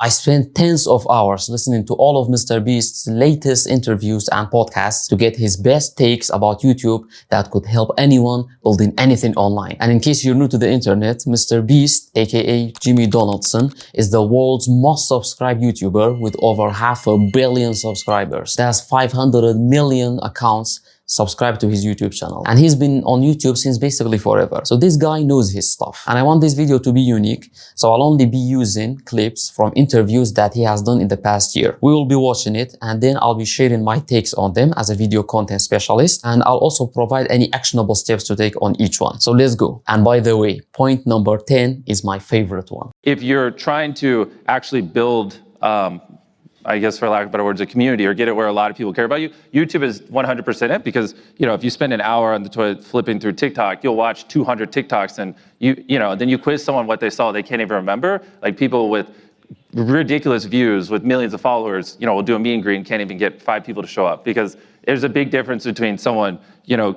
I spent tens of hours listening to all of MrBeast's latest interviews and podcasts to get his best takes about YouTube that could help anyone building anything online. And in case you're new to the internet, MrBeast, aka Jimmy Donaldson, is the world's most subscribed YouTuber with over 500 million subscribers. That's 500 million accounts subscribe to his YouTube channel. And he's been on YouTube since basically forever. So this guy knows his stuff. And I want this video to be unique, so I'll only be using clips from interviews that he has done in the past year. We will be watching it, and then I'll be sharing my takes on them as a video content specialist, and I'll also provide any actionable steps to take on each one. So let's go. And by the way, point number 10 is my favorite one. If you're trying to actually build I guess for lack of better words, a community, or get it where a lot of people care about you, YouTube is 100% it, because, you know, if you spend an hour on the toilet flipping through TikTok, you'll watch 200 TikToks, and then you quiz someone what they saw, they can't even remember. Like people with ridiculous views with millions of followers, will do a meet and greet and can't even get 5 people to show up, because there's a big difference between someone,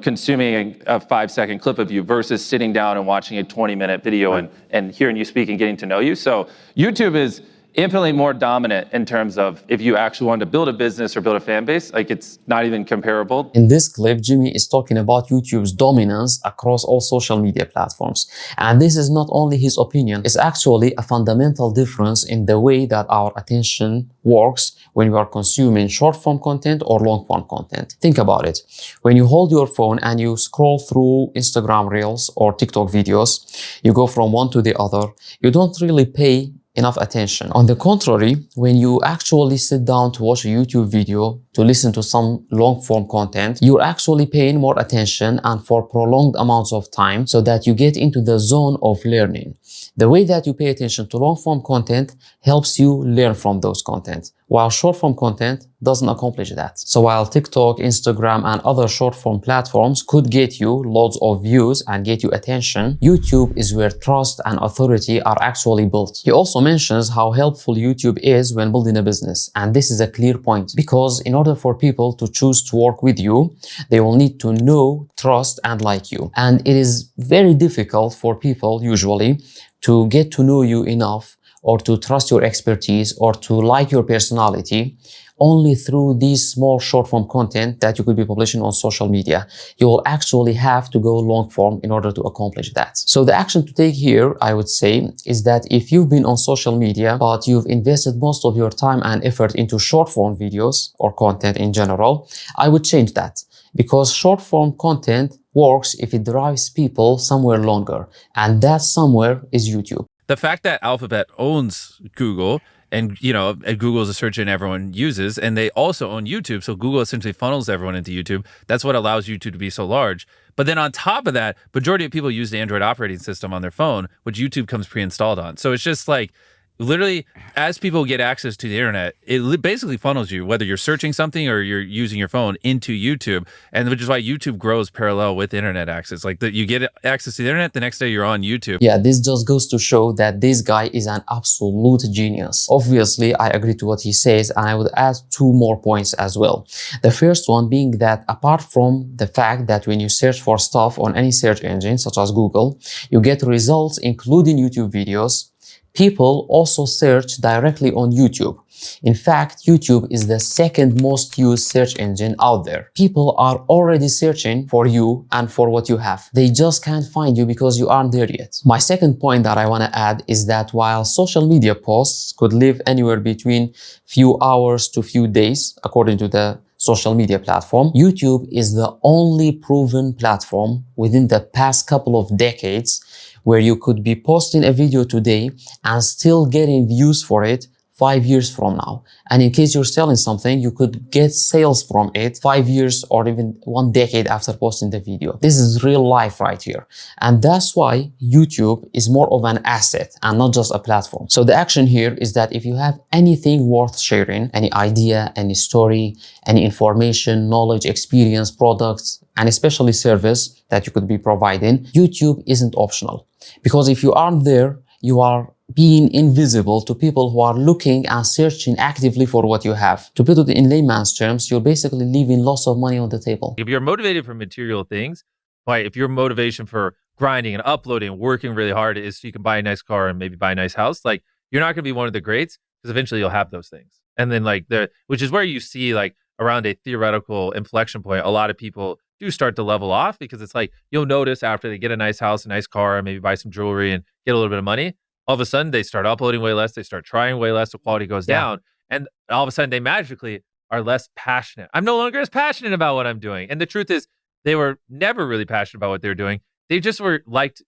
consuming a 5-second clip of you versus sitting down and watching a 20-minute video and hearing you speak and getting to know you. So YouTube is infinitely more dominant in terms of if you actually want to build a business or build a fan base, like it's not even comparable. In this clip, Jimmy is talking about YouTube's dominance across all social media platforms. And this is not only his opinion, it's actually a fundamental difference in the way that our attention works when you are consuming short-form content or long-form content. Think about it. When you hold your phone and you scroll through Instagram Reels or TikTok videos, you go from one to the other, you don't really pay enough attention. On the contrary, when you actually sit down to watch a YouTube video, to listen to some long-form content, you're actually paying more attention and for prolonged amounts of time, so that you get into the zone of learning. The way that you pay attention to long-form content helps you learn from those content, while short-form content doesn't accomplish that. So while TikTok, Instagram, and other short-form platforms could get you loads of views and get you attention, YouTube is where trust and authority are actually built. He also mentions how helpful YouTube is when building a business, and this is a clear point, because in order for people to choose to work with you, they will need to know, trust, and like you. And it is very difficult for people usually to get to know you enough, or to trust your expertise, or to like your personality, only through these small short-form content that you could be publishing on social media. You will actually have to go long-form in order to accomplish that. So the action to take here, I would say, is that if you've been on social media, but you've invested most of your time and effort into short-form videos or content in general, I would change that. Because short-form content works if it drives people somewhere longer, and that somewhere is YouTube. The fact that Alphabet owns Google, and Google is a search engine everyone uses, and they also own YouTube, so Google essentially funnels everyone into YouTube. That's what allows YouTube to be so large. But then on top of that, majority of people use the Android operating system on their phone, which YouTube comes pre-installed on. So it's just like, literally, as people get access to the internet, it basically funnels you, whether you're searching something or you're using your phone, into YouTube, and which is why YouTube grows parallel with internet access. Like you get access to the internet, the next day you're on YouTube. Yeah, this just goes to show that this guy is an absolute genius. Obviously, I agree to what he says, and I would add 2 more points as well. The first one being that apart from the fact that when you search for stuff on any search engine, such as Google, you get results including YouTube videos, people also search directly on YouTube. In fact, YouTube is the second most used search engine out there. People are already searching for you and for what you have. They just can't find you because you aren't there yet. My second point that I want to add is that while social media posts could live anywhere between few hours to few days, according to the social media platform, YouTube is the only proven platform within the past couple of decades where you could be posting a video today and still getting views for it 5 years from now. And in case you're selling something, you could get sales from it 5 years or even 1 decade after posting the video. This is real life right here. And that's why YouTube is more of an asset and not just a platform. So the action here is that if you have anything worth sharing, any idea, any story, any information, knowledge, experience, products, and especially service that you could be providing, YouTube isn't optional. Because if you aren't there, you are being invisible to people who are looking and searching actively for what you have. To put it in layman's terms, you're basically leaving lots of money on the table. If you're motivated for material things, like if your motivation for grinding and uploading and working really hard is so you can buy a nice car and maybe buy a nice house, like you're not going to be one of the greats. because eventually you'll have those things. And then like which is where you see like around a theoretical inflection point, a lot of people do start to level off, because it's like you'll notice after they get a nice house, a nice car, and maybe buy some jewelry and get a little bit of money, all of a sudden they start uploading way less, they start trying way less, the quality goes down, and all of a sudden they magically are less passionate. I'm no longer as passionate about what I'm doing. And the truth is, they were never really passionate about what they were doing. They just were liked,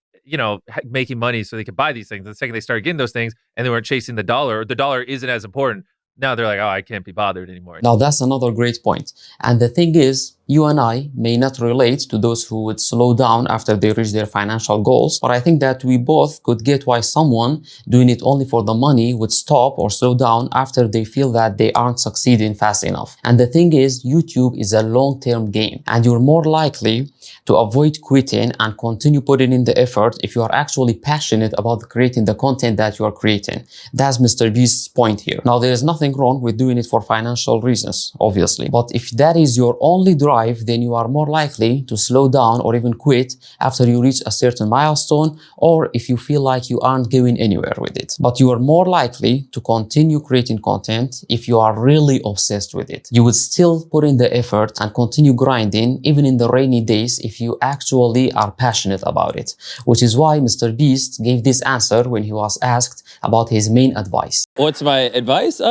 making money so they could buy these things. The second they started getting those things and they weren't chasing the dollar isn't as important. Now they're like, oh, I can't be bothered anymore. Now that's another great point. And the thing is, you and I may not relate to those who would slow down after they reach their financial goals, but I think that we both could get why someone doing it only for the money would stop or slow down after they feel that they aren't succeeding fast enough. And the thing is, YouTube is a long-term game, and you're more likely to avoid quitting and continue putting in the effort if you are actually passionate about creating the content that you are creating. That's MrBeast's point here. Now, there is nothing wrong with doing it for financial reasons, obviously, but if that is your only drive, then you are more likely to slow down or even quit after you reach a certain milestone, or if you feel like you aren't going anywhere with it. But you are more likely to continue creating content if you are really obsessed with it. You would still put in the effort and continue grinding even in the rainy days if you actually are passionate about it, which is why MrBeast gave this answer when he was asked about his main advice. What's my advice?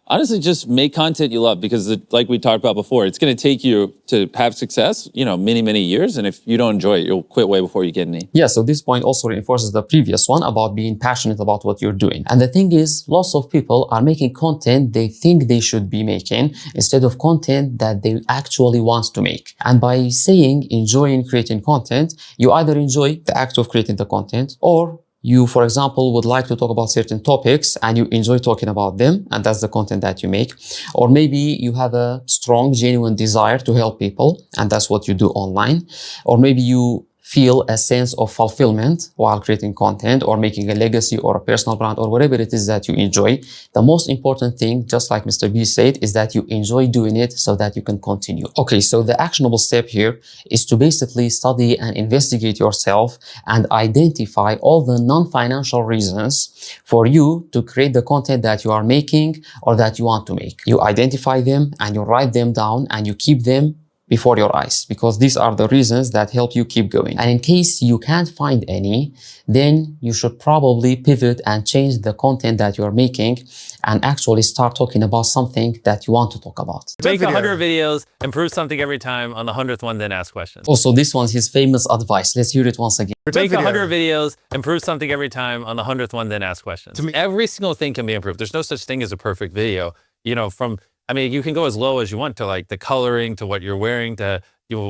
Honestly, just make content you love, because like we talked about before, it's going to take you to have success, many, many years. And if you don't enjoy it, you'll quit way before you get any. Yeah, so this point also reinforces the previous one about being passionate about what you're doing. And the thing is, lots of people are making content they think they should be making instead of content that they actually want to make. And by saying enjoying creating content, you either enjoy the act of creating the content, or you, for example, would like to talk about certain topics and you enjoy talking about them, and that's the content that you make. Or maybe you have a strong, genuine desire to help people, and that's what you do online. Or maybe you feel a sense of fulfillment while creating content or making a legacy or a personal brand or whatever it is that you enjoy. The most important thing, just like MrBeast said, is that you enjoy doing it so that you can continue. Okay, so the actionable step here is to basically study and investigate yourself and identify all the non-financial reasons for you to create the content that you are making or that you want to make. You identify them and you write them down and you keep them before your eyes, because these are the reasons that help you keep going. And in case you can't find any, then you should probably pivot and change the content that you're making and actually start talking about something that you want to talk about. Make 100 videos, improve something every time. On the 100th one, then ask questions. Also, this one's his famous advice. Let's hear it once again. Make 100 videos, improve something every time. On the 100th one, then ask questions. Every single thing can be improved. There's no such thing as a perfect video. You can go as low as you want, to like the coloring, to what you're wearing, to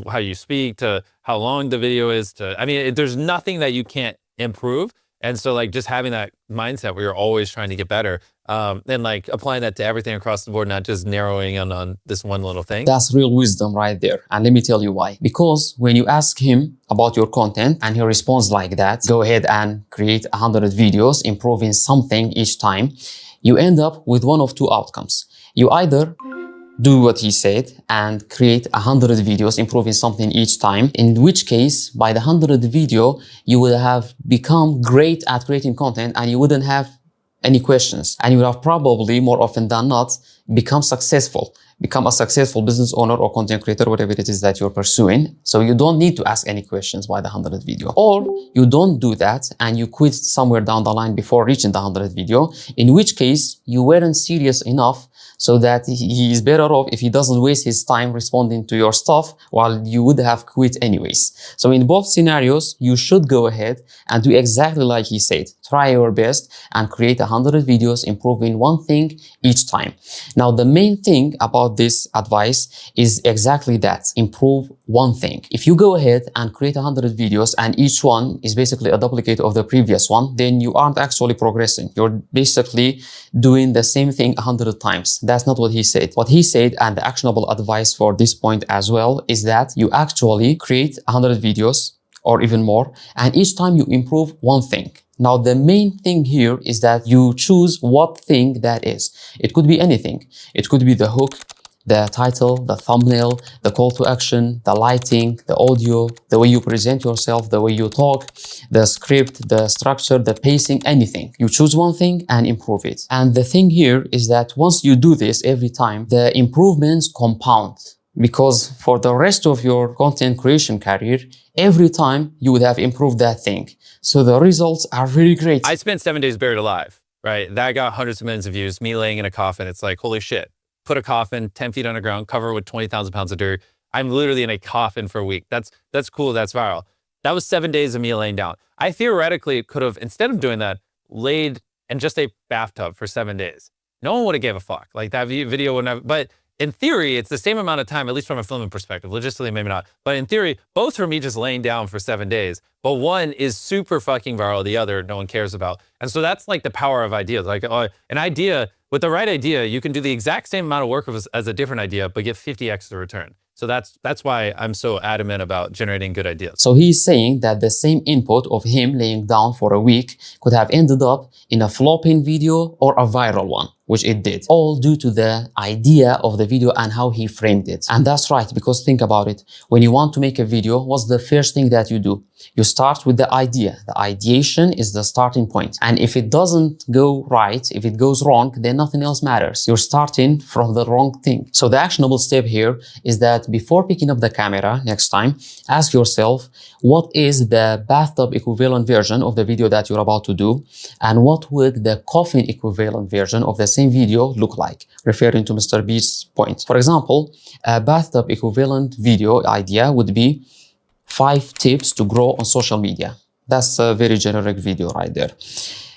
how you speak, to how long the video is, there's nothing that you can't improve. And so like just having that mindset where you're always trying to get better, and like applying that to everything across the board, not just narrowing in on this one little thing. That's real wisdom right there. And let me tell you why. Because when you ask him about your content and he responds like that, go ahead and create 100 videos, improving something each time, you end up with one of two outcomes. You either do what he said and create 100 videos, improving something each time, in which case, by the 100th video, you will have become great at creating content and you wouldn't have any questions. And you will have probably, more often than not, become a successful business owner or content creator, whatever it is that you're pursuing. So you don't need to ask any questions by the 100th video. Or you don't do that and you quit somewhere down the line before reaching the 100th video, in which case you weren't serious enough so that he is better off if he doesn't waste his time responding to your stuff while you would have quit anyways. So in both scenarios, you should go ahead and do exactly like he said. Try your best and create 100 videos, improving one thing each time. Now, the main thing about this advice is exactly that: improve one thing. If you go ahead and create 100 videos and each one is basically a duplicate of the previous one, then you aren't actually progressing. You're basically doing the same thing 100 times. That's not what he said. What he said, and the actionable advice for this point as well, is that you actually create 100 videos or even more, and each time you improve one thing. Now, the main thing here is that you choose what thing that is. It could be anything. It could be the hook. the title, the thumbnail, the call to action, the lighting, the audio, the way you present yourself, the way you talk, the script, the structure, the pacing, anything. You choose one thing and improve it. And the thing here is that once you do this every time, the improvements compound. Because for the rest of your content creation career, every time you would have improved that thing. So the results are very great. I spent 7 days buried alive, right? That got hundreds of millions of views, me laying in a coffin. It's like, holy shit. Put a coffin 10 feet underground, cover with 20,000 pounds of dirt. I'm literally in a coffin for a week. That's cool, that's viral. That was 7 days of me laying down. I theoretically could have, instead of doing that, laid in just a bathtub for 7 days. No one would have gave a fuck. Like that video wouldn't have, but in theory, it's the same amount of time, at least from a filming perspective. Logistically, maybe not. But in theory, both are me just laying down for 7 days. But one is super fucking viral, the other no one cares about. And so that's like the power of ideas. Like an idea, with the right idea, you can do the exact same amount of work as a different idea, but get 50x the return. So that's why I'm so adamant about generating good ideas. So he's saying that the same input of him laying down for a week could have ended up in a flopping video or a viral one, which it did, all due to the idea of the video and how he framed it. And that's right, because think about it. When you want to make a video, what's the first thing that you do? You start with the idea. The ideation is the starting point. And if it doesn't go right, if it goes wrong, then nothing else matters. You're starting from the wrong thing. So the actionable step here is that before picking up the camera next time, ask yourself, what is the bathtub equivalent version of the video that you're about to do? And what would the coffin equivalent version of the same video look like? Referring to MrBeast's point. For example, a bathtub equivalent video idea would be 5 tips to grow on social media. That's a very generic video right there.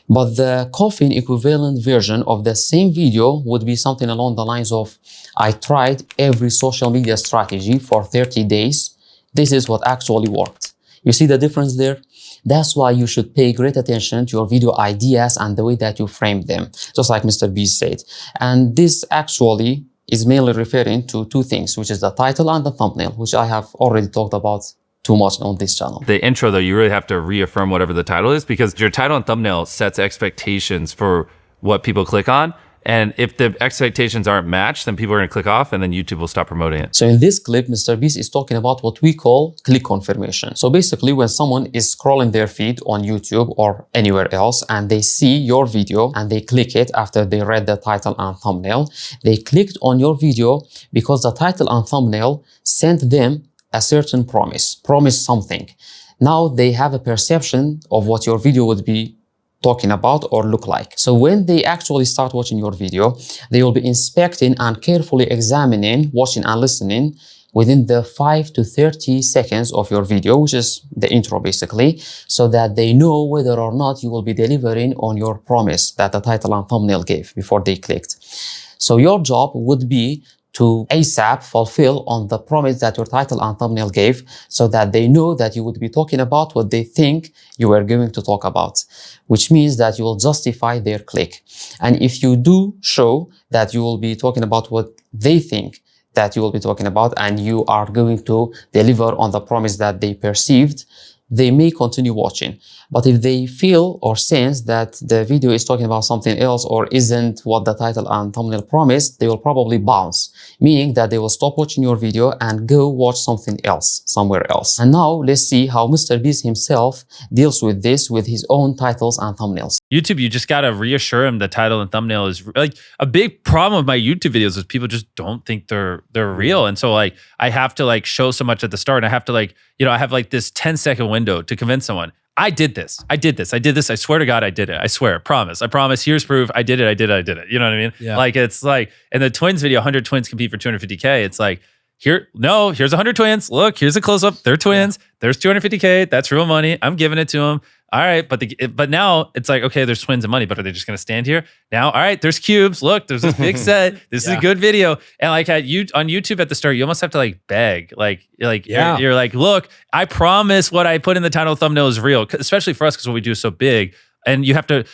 But the coffin equivalent version of the same video would be something along the lines of, I tried every social media strategy for 30 days. This is what actually worked. You see the difference there? That's why you should pay great attention to your video ideas and the way that you frame them, just like MrBeast said. And this actually is mainly referring to 2 things, which is the title and the thumbnail, which I have already talked about too much on this channel. The intro, though, you really have to reaffirm whatever the title is, because your title and thumbnail sets expectations for what people click on. And if the expectations aren't matched, then people are going to click off and then YouTube will stop promoting it. So in this clip, MrBeast is talking about what we call click confirmation. So basically, when someone is scrolling their feed on YouTube or anywhere else and they see your video and they click it after they read the title and thumbnail, they clicked on your video because the title and thumbnail sent them a certain promise something. Now they have a perception of what your video would be talking about or look like. So when they actually start watching your video, they will be inspecting and carefully examining, watching and listening within the 5 to 30 seconds of your video, which is the intro basically, so that they know whether or not you will be delivering on your promise that the title and thumbnail gave before they clicked. So your job would be to ASAP fulfill on the promise that your title and thumbnail gave, so that they know that you would be talking about what they think you were going to talk about, which means that you will justify their click. And if you do show that you will be talking about what they think that you will be talking about and you are going to deliver on the promise that they perceived, they may continue watching. But if they feel or sense that the video is talking about something else or isn't what the title and thumbnail promised, they will probably bounce, meaning that they will stop watching your video and go watch something else, somewhere else. And now let's see how MrBeast himself deals with this with his own titles and thumbnails. YouTube, you just got to reassure them the title and thumbnail is like a big problem with my YouTube videos is people just don't think they're real. And so like, I have to like show so much at the start and I have to like, you know, I have like this 10-second window to convince someone. I did this. I swear to God, I did it. I swear, I promise. Here's proof. I did it. You know what I mean? Yeah. Like, it's like, in the twins video, 100 twins compete for 250K. It's like, here's 100 twins. Look, here's a close up. They're twins. Yeah. There's 250K. That's real money. I'm giving it to them. All right. But now it's like, okay, there's twins and money, but are they just going to stand here? Now, all right, there's cubes. Look, there's this big set. This is a good video. And like on YouTube at the start, you almost have to like beg, you're like, look, I promise what I put in the title thumbnail is real, especially for us, because what we do is so big. And you have to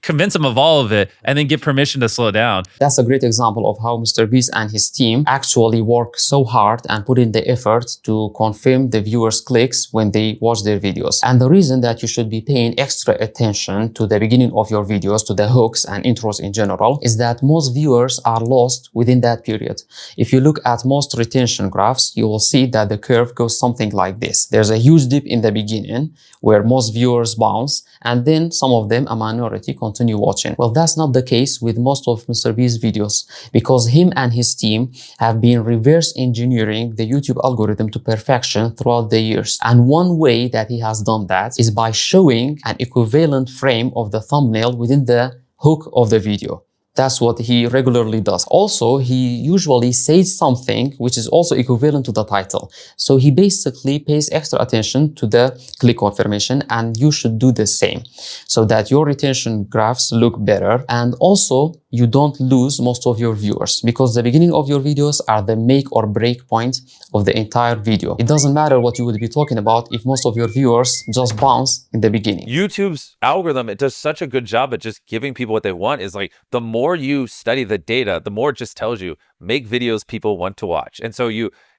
convince them of all of it and then give permission to slow down. That's a great example of how MrBeast and his team actually work so hard and put in the effort to confirm the viewers' clicks when they watch their videos. And the reason that you should be paying extra attention to the beginning of your videos, to the hooks and intros in general, is that most viewers are lost within that period. If you look at most retention graphs, you will see that the curve goes something like this. There's a huge dip in the beginning where most viewers bounce, and then some of them, a minority, continue watching. Well, that's not the case with most of MrBeast's videos, because him and his team have been reverse engineering the YouTube algorithm to perfection throughout the years. And one way that he has done that is by showing an equivalent frame of the thumbnail within the hook of the video. That's what he regularly does. Also, he usually says something which is also equivalent to the title. So he basically pays extra attention to the click confirmation, and you should do the same so that your retention graphs look better. And also, you don't lose most of your viewers, because the beginning of your videos are the make or break point of the entire video. It doesn't matter what you would be talking about if most of your viewers just bounce in the beginning. YouTube's algorithm, it does such a good job at just giving people what they want. Is like, the more you study the data, the more it just tells you, make videos people want to watch. And so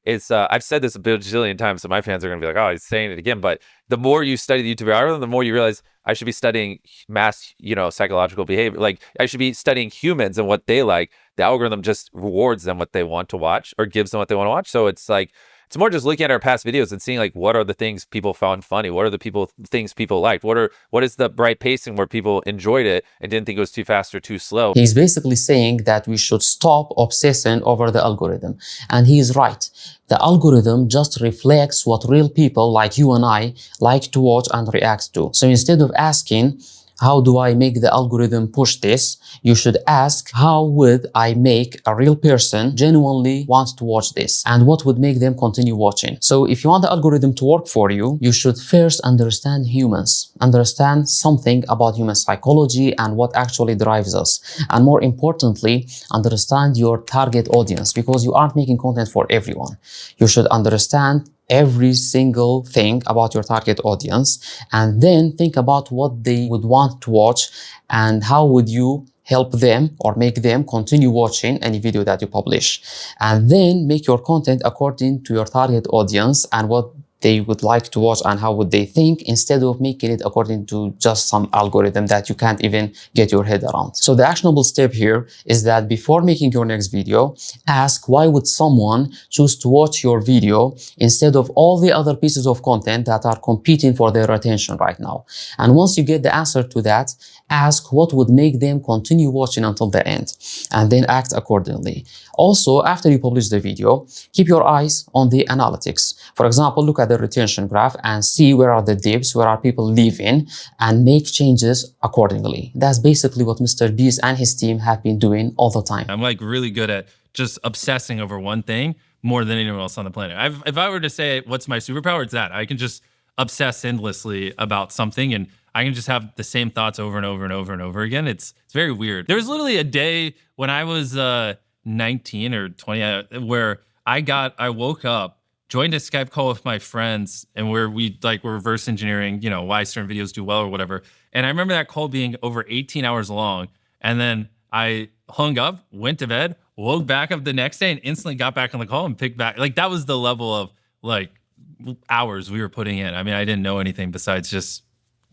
I've said this a bajillion times, so my fans are gonna be like, oh, he's saying it again. But the more you study the YouTube algorithm, the more you realize I should be studying mass, psychological behavior. Like, I should be studying humans and what they like. The algorithm just rewards them what they want to watch, or gives them what they want to watch. So it's like, it's more just looking at our past videos and seeing, like, what are the things people found funny? What are the things people liked? What is the right pacing where people enjoyed it and didn't think it was too fast or too slow? He's basically saying that we should stop obsessing over the algorithm. And he is right. The algorithm just reflects what real people like you and I like to watch and react to. So instead of asking, how do I make the algorithm push this? You should ask, how would I make a real person genuinely want to watch this? And what would make them continue watching? So if you want the algorithm to work for you, you should first understand humans, understand something about human psychology and what actually drives us. And more importantly, understand your target audience, because you aren't making content for everyone. You should understand every single thing about your target audience, and then think about what they would want to watch and how would you help them or make them continue watching any video that you publish. And then make your content according to your target audience and what they would like to watch and how would they think, instead of making it according to just some algorithm that you can't even get your head around. So the actionable step here is that before making your next video, ask, why would someone choose to watch your video instead of all the other pieces of content that are competing for their attention right now? And once you get the answer to that, ask what would make them continue watching until the end, and then act accordingly. Also, after you publish the video, keep your eyes on the analytics. For example, look at the retention graph and see where are the dips, where are people leaving, and make changes accordingly. That's basically what MrBeast and his team have been doing all the time. I'm like really good at just obsessing over one thing more than anyone else on the planet. If I were to say what's my superpower, it's that I can just obsess endlessly about something, and I can just have the same thoughts over and over and over and over again. It's very weird. There was literally a day when I was 19 or 20 where I woke up, joined a Skype call with my friends, and where we were reverse engineering, why certain videos do well or whatever. And I remember that call being over 18 hours long. And then I hung up, went to bed, woke back up the next day, and instantly got back on the call and picked back. Like, that was the level of hours we were putting in. I mean, I didn't know anything besides just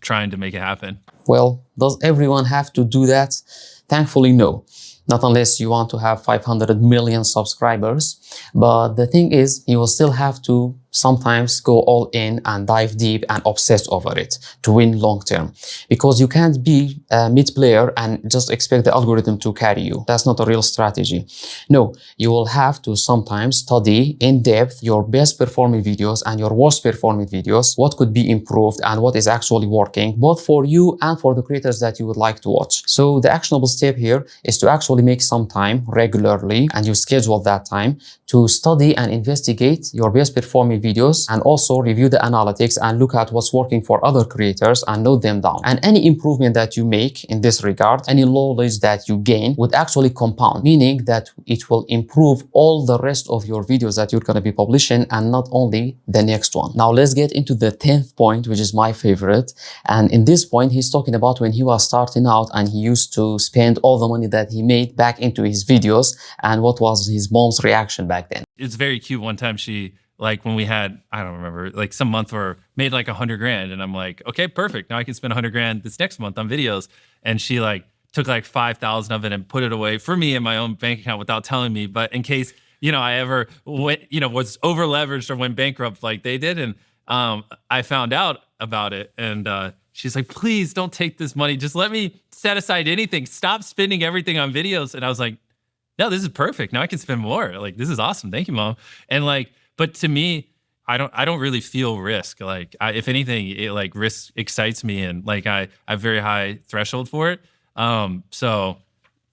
trying to make it happen. Well, does everyone have to do that? Thankfully, no. Not unless you want to have 500 million subscribers. But the thing is, you will still have to sometimes go all in and dive deep and obsess over it to win long term. Because you can't be a mid player and just expect the algorithm to carry you. That's not a real strategy. No, you will have to sometimes study in depth your best performing videos and your worst performing videos, what could be improved and what is actually working, both for you and for the creators that you would like to watch. So the actionable step here is to actually make some time regularly, and you schedule that time to study and investigate your best performing videos and also review the analytics and look at what's working for other creators and note them down. And any improvement that you make in this regard, any knowledge that you gain would actually compound, meaning that it will improve all the rest of your videos that you're going to be publishing and not only the next one. Now let's get into the 10th point, which is my favorite. And in this point, he's talking about when he was starting out and he used to spend all the money that he made back into his videos and what was his mom's reaction back then. It's very cute. One time she, like when we had, I don't remember, like some month where made like 100 grand and I'm like, okay, perfect. Now I can spend 100 grand this next month on videos. And she like took like 5,000 of it and put it away for me in my own bank account without telling me. But in case, you know, I ever went, you know, was over leveraged or went bankrupt like they did. And I found out about it and she's like, please don't take this money. Just let me set aside anything. Stop spending everything on videos. And I was like, no, this is perfect. Now I can spend more. Like, this is awesome. Thank you, Mom. And like, but to me, I don't really feel risk. Like, if anything, it like risk excites me, and like I have very high threshold for it. So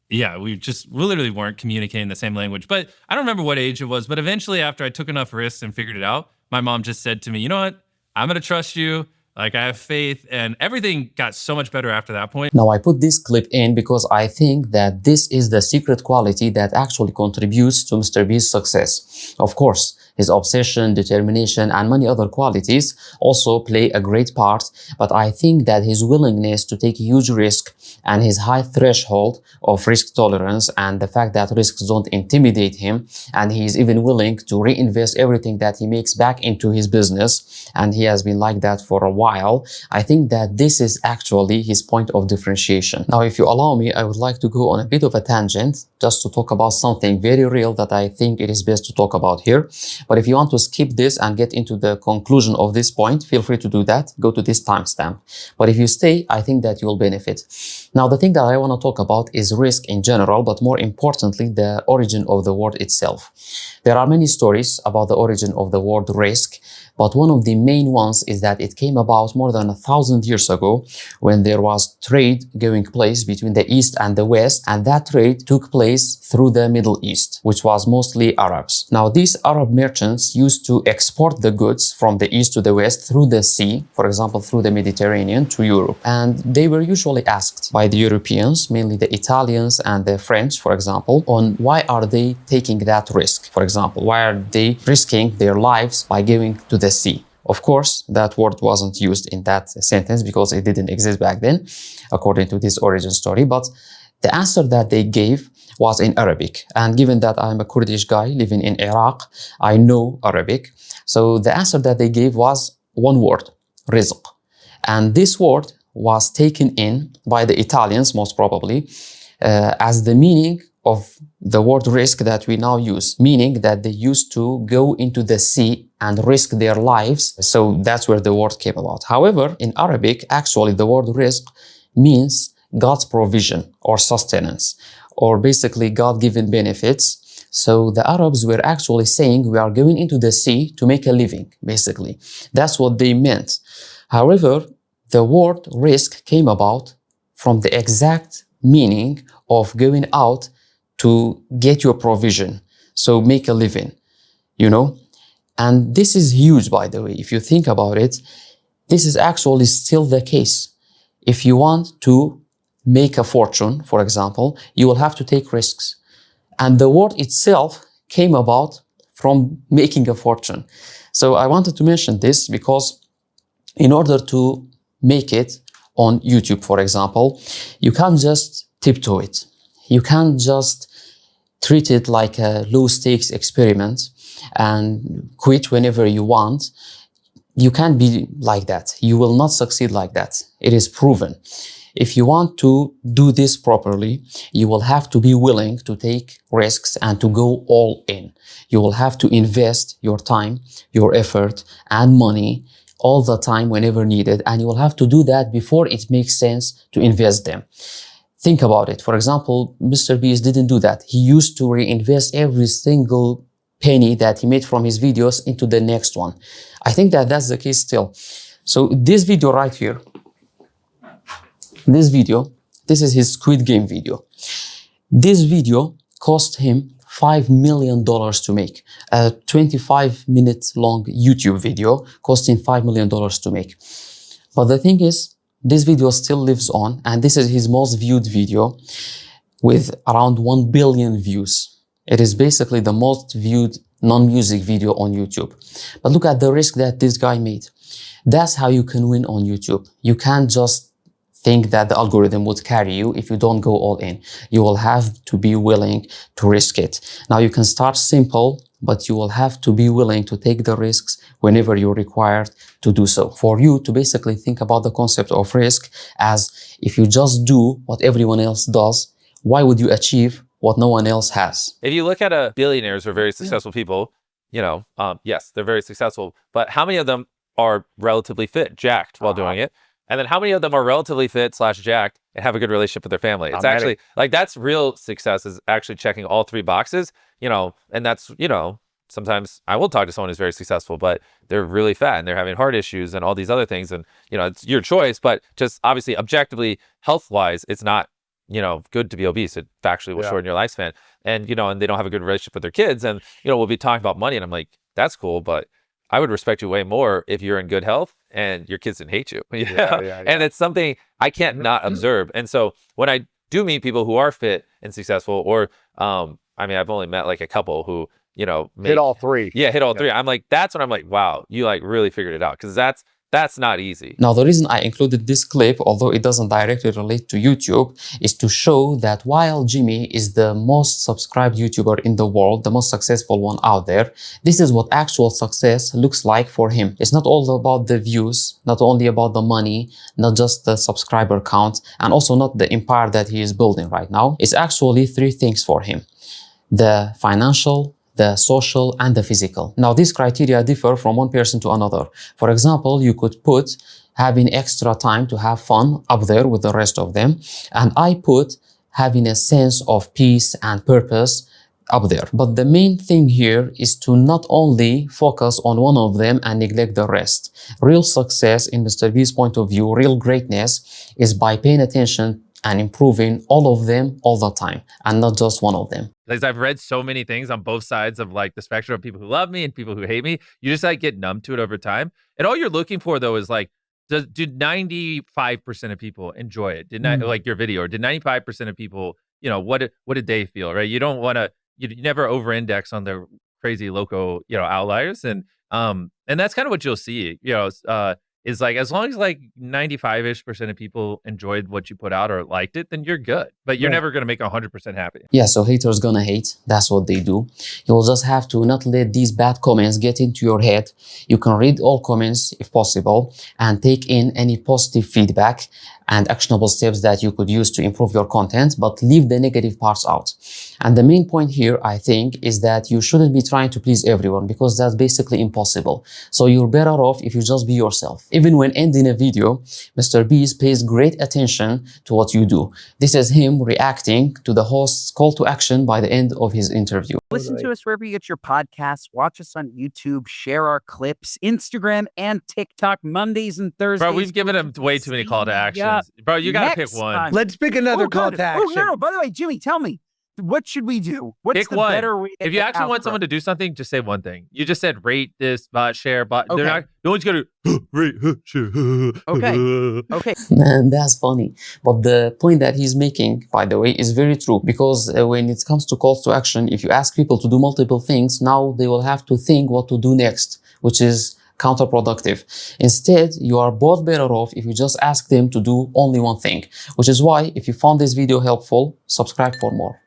yeah, we literally weren't communicating the same language. But I don't remember what age it was. But eventually, after I took enough risks and figured it out, my mom just said to me, you know what? I'm gonna trust you. Like, I have faith, and everything got so much better after that point. Now, I put this clip in because I think that this is the secret quality that actually contributes to MrBeast's success. Of course, his obsession, determination, and many other qualities also play a great part, but I think that his willingness to take huge risk and his high threshold of risk tolerance and the fact that risks don't intimidate him, and he is even willing to reinvest everything that he makes back into his business, and he has been like that for a while, I think that this is actually his point of differentiation. Now, if you allow me, I would like to go on a bit of a tangent just to talk about something very real that I think it is best to talk about here. But if you want to skip this and get into the conclusion of this point, feel free to do that. Go to this timestamp. But if you stay, I think that you will benefit. Now, the thing that I want to talk about is risk in general, but more importantly, the origin of the word itself. There are many stories about the origin of the word risk, but one of the main ones is that it came about more than 1,000 years ago when there was trade going place between the East and the West, and that trade took place through the Middle East, which was mostly Arabs. Now, these Arab merchants used to export the goods from the East to the West through the sea, for example, through the Mediterranean to Europe. And they were usually asked by the Europeans, mainly the Italians and the French, for example, on why are they taking that risk? For example, why are they risking their lives by going to the sea? Of course, that word wasn't used in that sentence because it didn't exist back then, according to this origin story. But the answer that they gave was in Arabic. And given that I'm a Kurdish guy living in Iraq, I know Arabic. So the answer that they gave was one word, rizq. And this word was taken in by the Italians, most probably, as the meaning of the word risk that we now use, meaning that they used to go into the sea and risk their lives. So that's where the word came about. However, in Arabic, actually, the word risk means God's provision or sustenance, or basically God-given benefits. So the Arabs were actually saying we are going into the sea to make a living, basically. That's what they meant. However, the word risk came about from the exact meaning of going out to get your provision, so make a living, you know? And this is huge, by the way. If you think about it, this is actually still the case. If you want to make a fortune, for example, you will have to take risks. And the word itself came about from making a fortune. So I wanted to mention this because in order to make it on YouTube, for example, you can't just tiptoe it. You can't just treat it like a low-stakes experiment and quit whenever you want. You can't be like that. You will not succeed like that. It is proven. If you want to do this properly, you will have to be willing to take risks and to go all in. You will have to invest your time, your effort, and money all the time whenever needed, and you will have to do that before it makes sense to invest them. Think about it. For example, MrBeast didn't do that. He used to reinvest every single penny that he made from his videos into the next one. I think that that's the case still. So this video right here, this is his Squid Game video. This video cost him $5 million to make. A 25-minute long YouTube video costing $5 million to make. But the thing is, this video still lives on, and this is his most viewed video with around 1 billion views. It is basically the most viewed non-music video on YouTube. But look at the risk that this guy made. That's how you can win on YouTube. You can't just think that the algorithm would carry you if you don't go all in. You will have to be willing to risk it. Now you can start simple, but you will have to be willing to take the risks whenever you're required to do so. For you to basically think about the concept of risk as if you just do what everyone else does, why would you achieve what no one else has? If you look at billionaires or very successful people, yes, they're very successful, but how many of them are relatively fit, jacked while doing it? And then how many of them are relatively fit / jacked and have a good relationship with their family? It's actually like, that's real success, is actually checking all 3 boxes, and that's, sometimes I will talk to someone who's very successful, but they're really fat and they're having heart issues and all these other things. And, it's your choice, but just obviously objectively health-wise, it's not, good to be obese. It factually will shorten your lifespan. And, and they don't have a good relationship with their kids. And, we'll be talking about money and I'm like, that's cool, but I would respect you way more if you're in good health and your kids didn't hate you. And it's something I can't not observe. And so when I do meet people who are fit and successful, or I've only met like a couple who, hit all 3. Yeah, hit all 3. I'm like, that's when I'm like, wow, you like really figured it out, because that's not easy. Now, the reason I included this clip, although it doesn't directly relate to YouTube, is to show that while Jimmy is the most subscribed YouTuber in the world, the most successful one out there, this is what actual success looks like for him. It's not all about the views, not only about the money, not just the subscriber count, and also not the empire that he is building right now. It's actually 3 things for him: the financial, the social, and the physical. Now, these criteria differ from one person to another. For example, you could put having extra time to have fun up there with the rest of them, and I put having a sense of peace and purpose up there. But the main thing here is to not only focus on one of them and neglect the rest. Real success, in MrBeast's point of view, real greatness, is by paying attention and improving all of them all the time, and not just one of them. Because I've read so many things on both sides of like the spectrum of people who love me and people who hate me. You just like get numb to it over time. And all you're looking for though is like, do 95% of people enjoy it? Did not like your video, or did 95% of people, what did they feel, right? You don't want to, you never over-index on the crazy local, outliers. And that's kind of what you'll see, is like, as long as like 95-ish% of people enjoyed what you put out or liked it, then you're good. But you're never going to make 100% happy. Yeah, so haters gonna hate. That's what they do. You'll just have to not let these bad comments get into your head. You can read all comments if possible and take in any positive feedback and actionable steps that you could use to improve your content, but leave the negative parts out. And the main point here, I think, is that you shouldn't be trying to please everyone, because that's basically impossible. So you're better off if you just be yourself. Even when ending a video, MrBeast pays great attention to what you do. This is him reacting to the host's call to action by the end of his interview. Listen to us wherever you get your podcasts. Watch us on YouTube. Share our clips. Instagram and TikTok Mondays and Thursdays. Bro, we've given him way too many call to actions. Bro, you got to pick one. Time. Let's pick another call to action. Oh, no. By the way, Jimmy, tell me, what should we do? What's pick the one. better way to If you actually want someone to do something, just say one thing. You just said rate this, share, They're not, no one's going to rate, share. Okay. Man, that's funny. But the point that he's making, by the way, is very true. Because when it comes to calls to action, if you ask people to do multiple things, now they will have to think what to do next, which is counterproductive. Instead, you are both better off if you just ask them to do only one thing. Which is why, if you found this video helpful, subscribe for more.